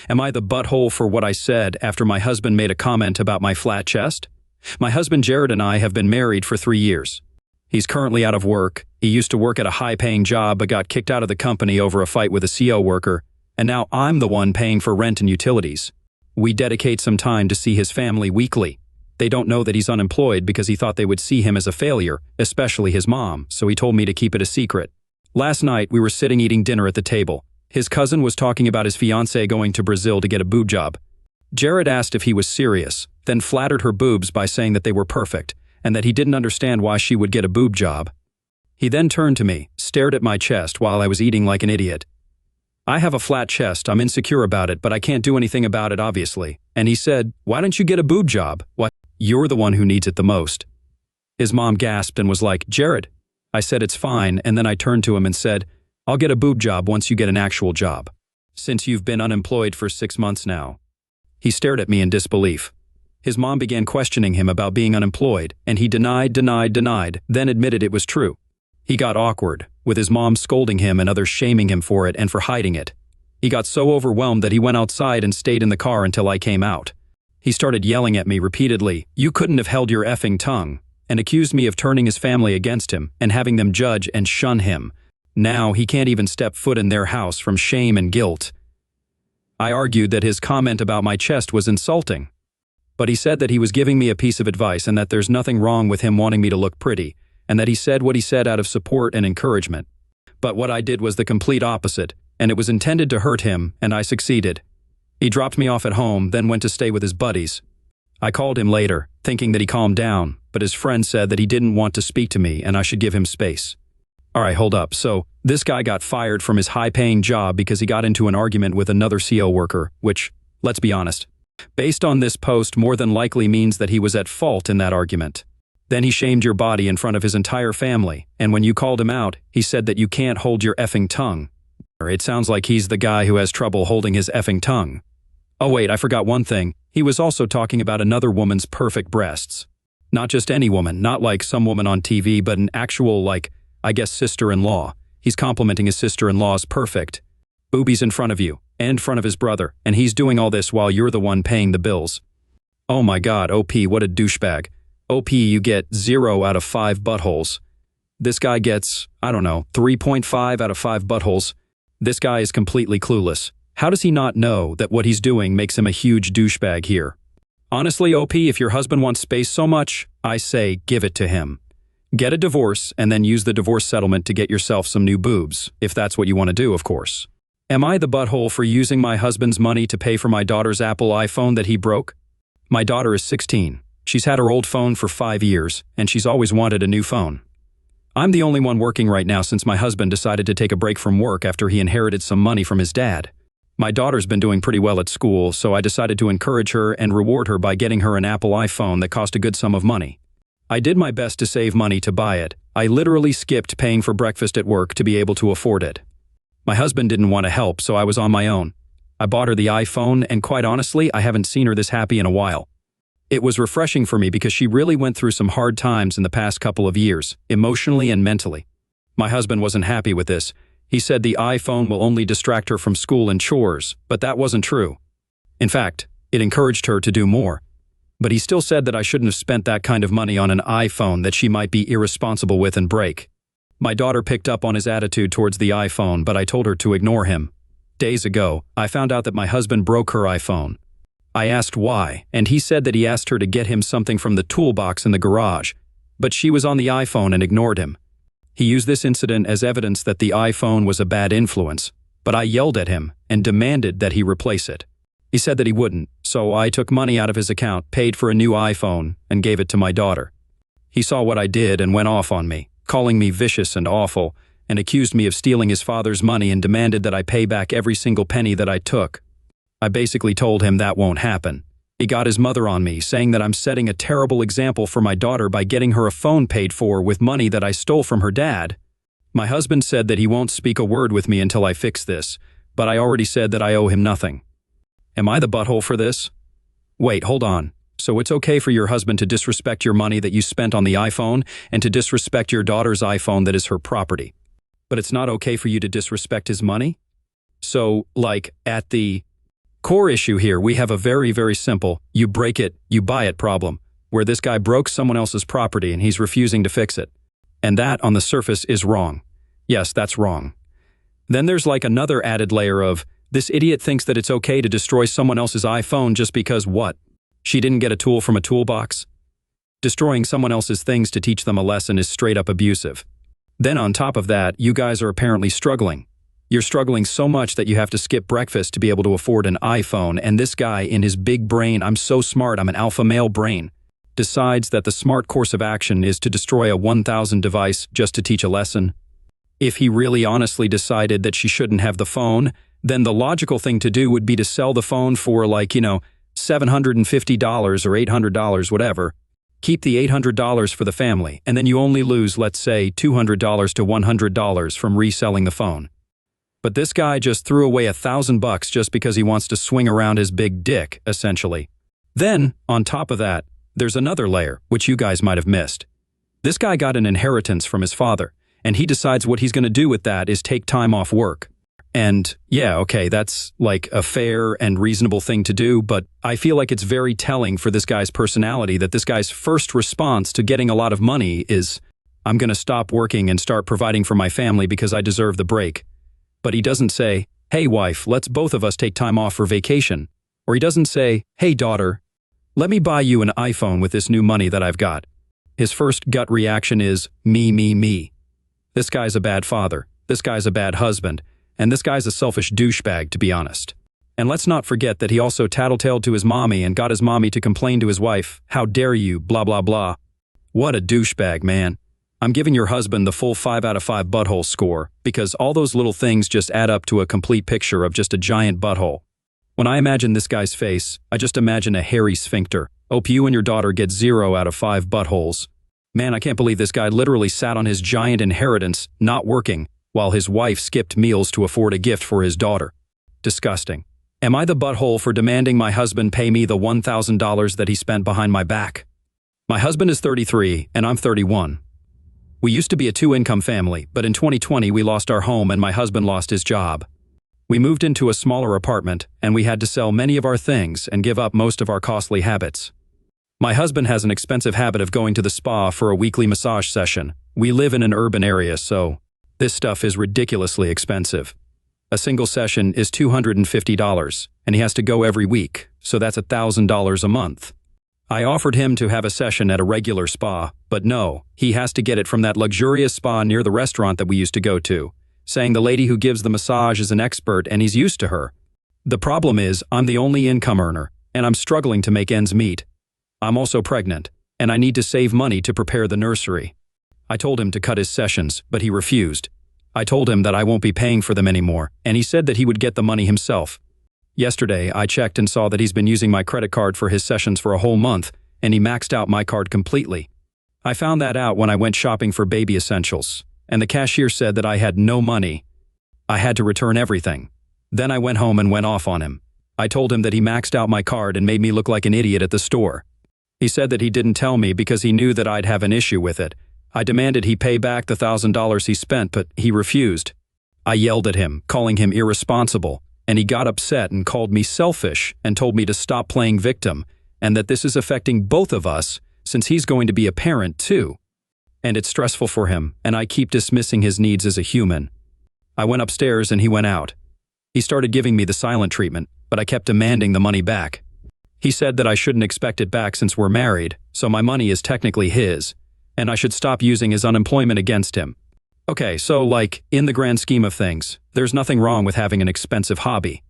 Am I the butthole for what I said after my husband made a comment about my flat chest? My husband Jared and I have been married for 3 years. He's currently out of work. He used to work at a high-paying job but got kicked out of the company over a fight with a CO worker, and now I'm the one paying for rent and utilities. We dedicate some time to see his family weekly. They don't know that he's unemployed because he thought they would see him as a failure, especially his mom, so he told me to keep it a secret. Last night, we were sitting eating dinner at the table. His cousin was talking about his fiancée going to Brazil to get a boob job. Jared asked if he was serious, then flattered her boobs by saying that they were perfect, and that he didn't understand why she would get a boob job. He then turned to me, stared at my chest while I was eating like an idiot. I have a flat chest, I'm insecure about it, but I can't do anything about it, obviously. And he said, "Why don't you get a boob job? What? You're the one who needs it the most." His mom gasped and was like, "Jared." I said it's fine, and then I turned to him and said, "I'll get a boob job once you get an actual job. Since you've been unemployed for 6 months now." He stared at me in disbelief. His mom began questioning him about being unemployed, and he denied, then admitted it was true. He got awkward, with his mom scolding him and others shaming him for it and for hiding it. He got so overwhelmed that he went outside and stayed in the car until I came out. He started yelling at me repeatedly, "You couldn't have held your effing tongue," and accused me of turning his family against him and having them judge and shun him. Now he can't even step foot in their house from shame and guilt. I argued that his comment about my chest was insulting. But he said that he was giving me a piece of advice and that there's nothing wrong with him wanting me to look pretty, and that he said what he said out of support and encouragement. But what I did was the complete opposite, and it was intended to hurt him, and I succeeded. He dropped me off at home, then went to stay with his buddies. I called him later, thinking that he calmed down, but his friend said that he didn't want to speak to me and I should give him space. Alright, hold up. So, this guy got fired from his high-paying job because he got into an argument with another CO worker, which, let's be honest, based on this post more than likely means that he was at fault in that argument. Then he shamed your body in front of his entire family, and when you called him out, he said that you can't hold your effing tongue. It sounds like he's the guy who has trouble holding his effing tongue. Oh wait, I forgot one thing. He was also talking about another woman's perfect breasts. Not just any woman, not like some woman on TV, but an actual, I guess sister-in-law. He's complimenting his sister-in-law's perfect boobies in front of you, and in front of his brother, and he's doing all this while you're the one paying the bills. Oh my god, OP, what a douchebag. OP, you get 0 out of 5 buttholes. This guy gets, 3.5 out of 5 buttholes. This guy is completely clueless. How does he not know that what he's doing makes him a huge douchebag here? Honestly, OP, if your husband wants space so much, I say give it to him. Get a divorce and then use the divorce settlement to get yourself some new boobs, if that's what you want to do, of course. Am I the butthole for using my husband's money to pay for my daughter's Apple iPhone that he broke? My daughter is 16. She's had her old phone for 5 years, and she's always wanted a new phone. I'm the only one working right now since my husband decided to take a break from work after he inherited some money from his dad. My daughter's been doing pretty well at school, so I decided to encourage her and reward her by getting her an Apple iPhone that cost a good sum of money. I did my best to save money to buy it. I literally skipped paying for breakfast at work to be able to afford it. My husband didn't want to help, so I was on my own. I bought her the iPhone, and quite honestly, I haven't seen her this happy in a while. It was refreshing for me because she really went through some hard times in the past couple of years, emotionally and mentally. My husband wasn't happy with this. He said the iPhone will only distract her from school and chores, but that wasn't true. In fact, it encouraged her to do more. But he still said that I shouldn't have spent that kind of money on an iPhone that she might be irresponsible with and break. My daughter picked up on his attitude towards the iPhone, but I told her to ignore him. Days ago, I found out that my husband broke her iPhone. I asked why, and he said that he asked her to get him something from the toolbox in the garage, but she was on the iPhone and ignored him. He used this incident as evidence that the iPhone was a bad influence, but I yelled at him and demanded that he replace it. He said that he wouldn't, so I took money out of his account, paid for a new iPhone, and gave it to my daughter. He saw what I did and went off on me, calling me vicious and awful, and accused me of stealing his father's money and demanded that I pay back every single penny that I took. I basically told him that won't happen. He got his mother on me, saying that I'm setting a terrible example for my daughter by getting her a phone paid for with money that I stole from her dad. My husband said that he won't speak a word with me until I fix this, but I already said that I owe him nothing. Am I the butthole for this? Wait, hold on. So it's okay for your husband to disrespect your money that you spent on the iPhone and to disrespect your daughter's iPhone that is her property. But it's not okay for you to disrespect his money? So, Core issue here, we have a very, very simple, you break it, you buy it problem, where this guy broke someone else's property and he's refusing to fix it. And that, on the surface, is wrong. Yes, that's wrong. Then there's like another added layer of, this idiot thinks that it's okay to destroy someone else's iPhone just because what? She didn't get a tool from a toolbox? Destroying someone else's things to teach them a lesson is straight up abusive. Then on top of that, you guys are apparently struggling. You're struggling so much that you have to skip breakfast to be able to afford an iPhone, and this guy, in his big brain, I'm so smart, I'm an alpha male brain, decides that the smart course of action is to destroy a 1,000 device just to teach a lesson. If he really honestly decided that she shouldn't have the phone, then the logical thing to do would be to sell the phone for like, $750 or $800, whatever. Keep the $800 for the family, and then you only lose, let's say, $200 to $100 from reselling the phone. But this guy just threw away $1,000 just because he wants to swing around his big dick, essentially. Then, on top of that, there's another layer, which you guys might have missed. This guy got an inheritance from his father, and he decides what he's going to do with that is take time off work. And yeah, okay, that's like a fair and reasonable thing to do, but I feel like it's very telling for this guy's personality that this guy's first response to getting a lot of money is, I'm going to stop working and start providing for my family because I deserve the break. But he doesn't say, hey wife, let's both of us take time off for vacation. Or he doesn't say, hey daughter, let me buy you an iPhone with this new money that I've got. His first gut reaction is, me. This guy's a bad father, this guy's a bad husband, and this guy's a selfish douchebag, to be honest. And let's not forget that he also tattletaled to his mommy and got his mommy to complain to his wife, how dare you, blah blah blah. What a douchebag, man. I'm giving your husband the full 5 out of 5 butthole score, because all those little things just add up to a complete picture of just a giant butthole. When I imagine this guy's face, I just imagine a hairy sphincter. Hope you and your daughter get 0 out of 5 buttholes. Man, I can't believe this guy literally sat on his giant inheritance, not working, while his wife skipped meals to afford a gift for his daughter. Disgusting. Am I the butthole for demanding my husband pay me the $1,000 that he spent behind my back? My husband is 33, and I'm 31. We used to be a 2-income family, but in 2020 we lost our home and my husband lost his job. We moved into a smaller apartment, and we had to sell many of our things and give up most of our costly habits. My husband has an expensive habit of going to the spa for a weekly massage session. We live in an urban area, so this stuff is ridiculously expensive. A single session is $250, and he has to go every week, so that's $1,000 a month. I offered him to have a session at a regular spa, but no, he has to get it from that luxurious spa near the restaurant that we used to go to, saying the lady who gives the massage is an expert and he's used to her. The problem is, I'm the only income earner, and I'm struggling to make ends meet. I'm also pregnant, and I need to save money to prepare the nursery. I told him to cut his sessions, but he refused. I told him that I won't be paying for them anymore, and he said that he would get the money himself. Yesterday, I checked and saw that he's been using my credit card for his sessions for a whole month, and he maxed out my card completely. I found that out when I went shopping for baby essentials, and the cashier said that I had no money. I had to return everything. Then I went home and went off on him. I told him that he maxed out my card and made me look like an idiot at the store. He said that he didn't tell me because he knew that I'd have an issue with it. I demanded he pay back the $1,000 he spent, but he refused. I yelled at him, calling him irresponsible, and he got upset and called me selfish and told me to stop playing victim, and that this is affecting both of us since he's going to be a parent too. And it's stressful for him, and I keep dismissing his needs as a human. I went upstairs and he went out. He started giving me the silent treatment, but I kept demanding the money back. He said that I shouldn't expect it back since we're married, so my money is technically his, and I should stop using his unemployment against him. Okay, so like, in the grand scheme of things, there's nothing wrong with having an expensive hobby.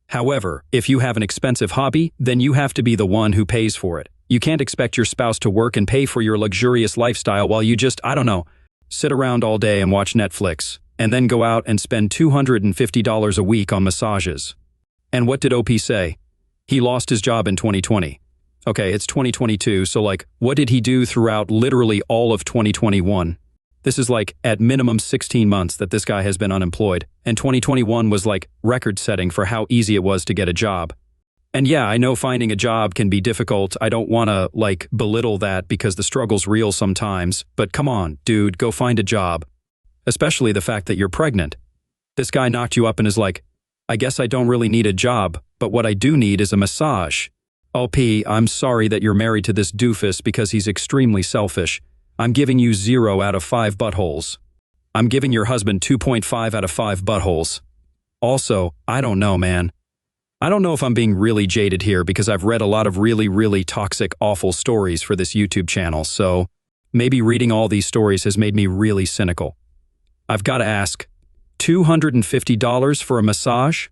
However, if you have an expensive hobby, then you have to be the one who pays for it. You can't expect your spouse to work and pay for your luxurious lifestyle while you just, sit around all day and watch Netflix, and then go out and spend $250 a week on massages. And what did OP say? He lost his job in 2020. Okay, it's 2022, so like, what did he do throughout literally all of 2021? This is like, at minimum 16 months that this guy has been unemployed, and 2021 was like, record-setting for how easy it was to get a job. And yeah, I know finding a job can be difficult. I don't want to, belittle that because the struggle's real sometimes, but come on, dude, go find a job. Especially the fact that you're pregnant. This guy knocked you up and is like, I guess I don't really need a job, but what I do need is a massage. OP, I'm sorry that you're married to this doofus because he's extremely selfish. I'm giving you 0 out of 5 buttholes. I'm giving your husband 2.5 out of 5 buttholes. Also, I don't know, man. I don't know if I'm being really jaded here because I've read a lot of really toxic, awful stories for this YouTube channel, so maybe reading all these stories has made me really cynical. I've got to ask, $250 for a massage?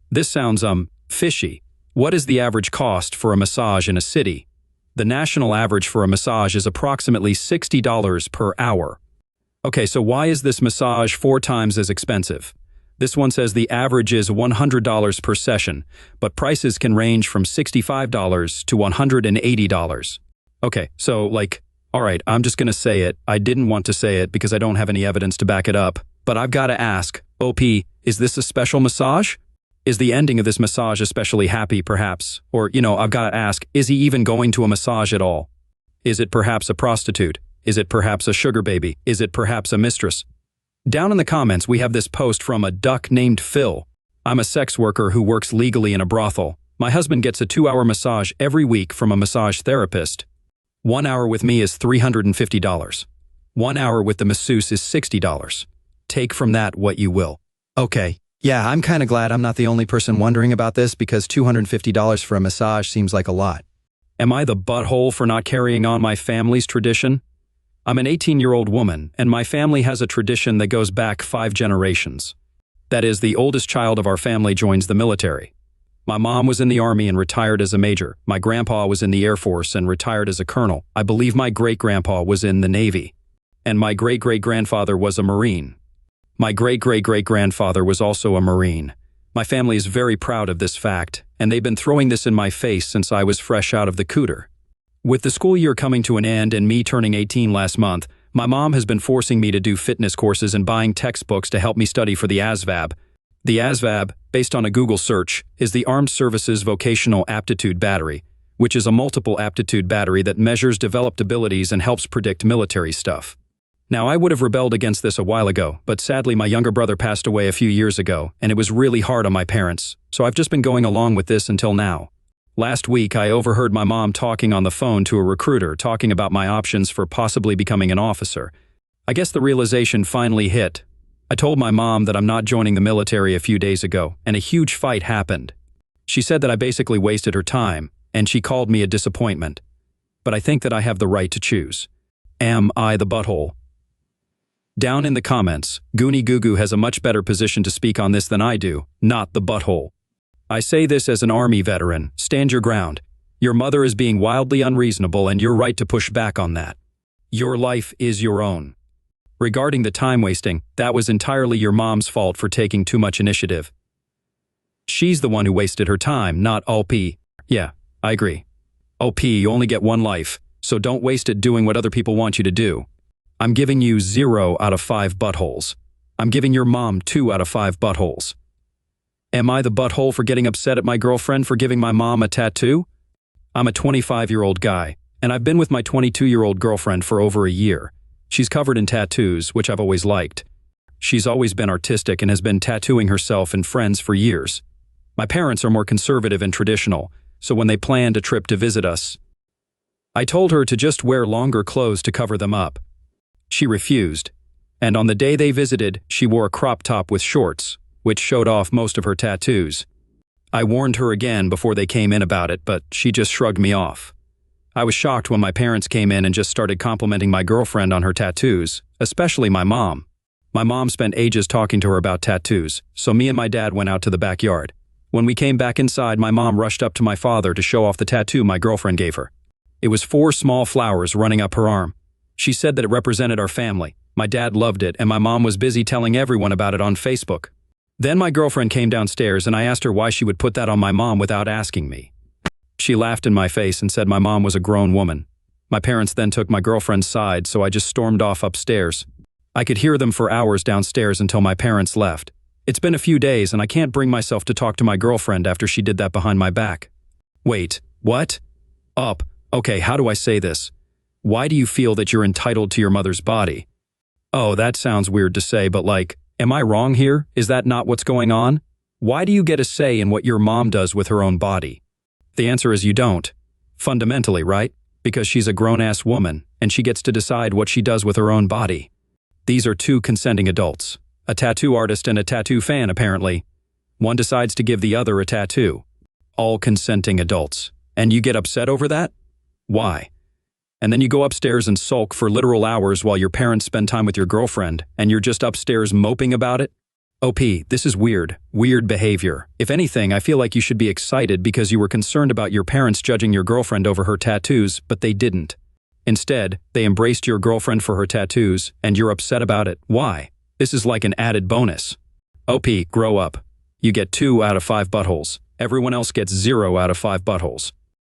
This sounds, fishy. What is the average cost for a massage in a city? The national average for a massage is approximately $60 per hour. Okay, so why is this massage 4 times as expensive? This one says the average is $100 per session, but prices can range from $65 to $180. Okay, so alright, I'm just gonna say it. I didn't want to say it because I don't have any evidence to back it up, but I've got to ask, OP, is this a special massage? Is the ending of this massage especially happy, perhaps? Or, I've got to ask, is he even going to a massage at all? Is it perhaps a prostitute? Is it perhaps a sugar baby? Is it perhaps a mistress? Down in the comments, we have this post from a duck named Phil. I'm a sex worker who works legally in a brothel. My husband gets a 2-hour massage every week from a massage therapist. 1 hour with me is $350. 1 hour with the masseuse is $60. Take from that what you will. Okay, yeah, I'm kind of glad I'm not the only person wondering about this because $250 for a massage seems like a lot. Am I the butthole for not carrying on my family's tradition? I'm an 18-year-old woman, and my family has a tradition that goes back 5 generations. That is, the oldest child of our family joins the military. My mom was in the Army and retired as a major. My grandpa was in the Air Force and retired as a colonel. I believe my great-grandpa was in the Navy. And my great-great-grandfather was a Marine. My great-great-great-grandfather was also a Marine. My family is very proud of this fact, and they've been throwing this in my face since I was fresh out of the cooter. With the school year coming to an end and me turning 18 last month, my mom has been forcing me to do fitness courses and buying textbooks to help me study for the ASVAB. The ASVAB, based on a Google search, is the Armed Services Vocational Aptitude Battery, which is a multiple aptitude battery that measures developed abilities and helps predict military stuff. Now, I would have rebelled against this a while ago, but sadly my younger brother passed away a few years ago, and it was really hard on my parents, so I've just been going along with this until now. Last week, I overheard my mom talking on the phone to a recruiter talking about my options for possibly becoming an officer. I guess the realization finally hit. I told my mom that I'm not joining the military a few days ago, and a huge fight happened. She said that I basically wasted her time, and she called me a disappointment. But I think that I have the right to choose. Am I the butthole? Down in the comments, Goonie Goo Goo has a much better position to speak on this than I do, not the butthole. I say this as an Army veteran, stand your ground. Your mother is being wildly unreasonable and you're right to push back on that. Your life is your own. Regarding the time wasting, that was entirely your mom's fault for taking too much initiative. She's the one who wasted her time, not OP. Yeah, I agree. OP, you only get one life, so don't waste it doing what other people want you to do. I'm giving you 0 out of 5 buttholes. I'm giving your mom 2 out of 5 buttholes. Am I the butthole for getting upset at my girlfriend for giving my mom a tattoo? I'm a 25-year-old guy, and I've been with my 22-year-old girlfriend for over a year. She's covered in tattoos, which I've always liked. She's always been artistic and has been tattooing herself and friends for years. My parents are more conservative and traditional, so when they planned a trip to visit us, I told her to just wear longer clothes to cover them up. She refused, and on the day they visited, she wore a crop top with shorts, which showed off most of her tattoos. I warned her again before they came in about it, but she just shrugged me off. I was shocked when my parents came in and just started complimenting my girlfriend on her tattoos, especially my mom. My mom spent ages talking to her about tattoos, so me and my dad went out to the backyard. When we came back inside, my mom rushed up to my father to show off the tattoo my girlfriend gave her. It was 4 small flowers running up her arm. She said that it represented our family. My dad loved it, and my mom was busy telling everyone about it on Facebook. Then my girlfriend came downstairs and I asked her why she would put that on my mom without asking me. She laughed in my face and said my mom was a grown woman. My parents then took my girlfriend's side, so I just stormed off upstairs. I could hear them for hours downstairs until my parents left. It's been a few days and I can't bring myself to talk to my girlfriend after she did that behind my back. Wait, what? Okay, how do I say this? Why do you feel that you're entitled to your mother's body? Oh, that sounds weird to say, but am I wrong here? Is that not what's going on? Why do you get a say in what your mom does with her own body? The answer is you don't. Fundamentally, right? Because she's a grown-ass woman, and she gets to decide what she does with her own body. These are two consenting adults. A tattoo artist and a tattoo fan, apparently. One decides to give the other a tattoo. All consenting adults. And you get upset over that? Why? And then you go upstairs and sulk for literal hours while your parents spend time with your girlfriend, and you're just upstairs moping about it? OP, this is weird. Weird behavior. If anything, I feel like you should be excited because you were concerned about your parents judging your girlfriend over her tattoos, but they didn't. Instead, they embraced your girlfriend for her tattoos, and you're upset about it. Why? This is like an added bonus. OP, grow up. You get 2 out of 5 buttholes. Everyone else gets 0 out of 5 buttholes.